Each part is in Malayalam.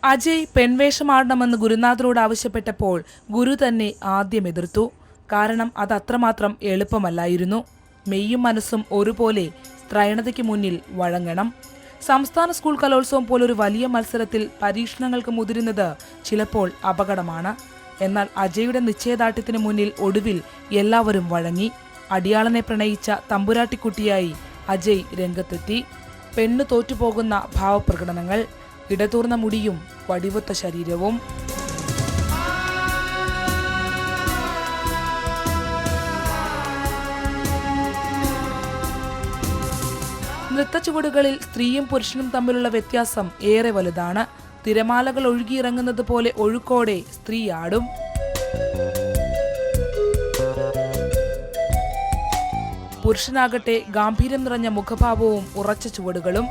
അജയ് പെൺവേഷമാടണമെന്ന് ഗുരുനാഥരോട് ആവശ്യപ്പെട്ടപ്പോൾ ഗുരു തന്നെ ആദ്യം എതിർത്തു. കാരണം അത് അത്രമാത്രം എളുപ്പമല്ലായിരുന്നു. മെയ്യും മനസ്സും ഒരുപോലെ സ്ത്രൈണതയ്ക്ക് മുന്നിൽ വഴങ്ങണം. സംസ്ഥാന സ്കൂൾ കലോത്സവം പോലൊരു വലിയ മത്സരത്തിൽ പരീക്ഷണങ്ങൾക്ക് മുതിരുന്നത് ചിലപ്പോൾ അപകടമാണ്. എന്നാൽ അജയുടെ നിശ്ചയദാർഢ്യത്തിന് മുന്നിൽ ഒടുവിൽ എല്ലാവരും വഴങ്ങി. അടിയാളനെ പ്രണയിച്ച തമ്പുരാട്ടിക്കുട്ടിയായി അജയ് രംഗത്തെത്തി. പെണ്ണു തോറ്റുപോകുന്ന ഭാവപ്രകടനങ്ങൾ, ഇടതൂർന്ന മുടിയും വടിവൊത്ത ശരീരവും. നൃത്തച്ചുവടുകളിൽ സ്ത്രീയും പുരുഷനും തമ്മിലുള്ള വ്യത്യാസം ഏറെ വലുതാണ്. തിരമാലകൾ ഒഴുകിയിറങ്ങുന്നത് പോലെ ഒഴുക്കോടെ സ്ത്രീ ആടും. പുരുഷനാകട്ടെ ഗാംഭീര്യം നിറഞ്ഞ മുഖഭാവവും ഉറച്ച ചുവടുകളും.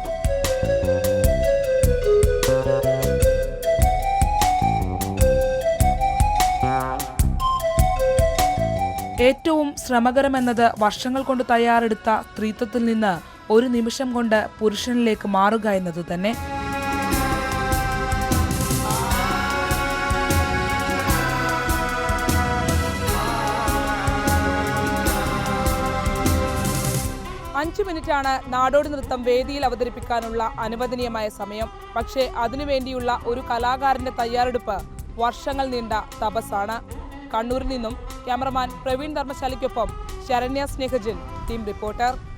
ഏറ്റവും ശ്രമകരമെന്നത് വർഷങ്ങൾ കൊണ്ട് തയ്യാറെടുത്ത സ്ത്രീത്വത്തിൽ നിന്ന് ഒരു നിമിഷം കൊണ്ട് പുരുഷനിലേക്ക് മാറുക എന്നത് തന്നെ. അഞ്ച് മിനിറ്റാണ് നാടോടി നൃത്തം വേദിയിൽ അവതരിപ്പിക്കാനുള്ള അനുവദനീയമായ സമയം. പക്ഷേ അതിനുവേണ്ടിയുള്ള ഒരു കലാകാരന്റെ തയ്യാറെടുപ്പ് വർഷങ്ങൾ നീണ്ട തപസ്സാണ്. കണ്ണൂരിൽ നിന്നും ക്യാമറമാൻ പ്രവീൺ ധർമ്മശാലയ്ക്കൊപ്പം ശരണ്യ സ്നേഹജൻ, ടീം റിപ്പോർട്ടർ.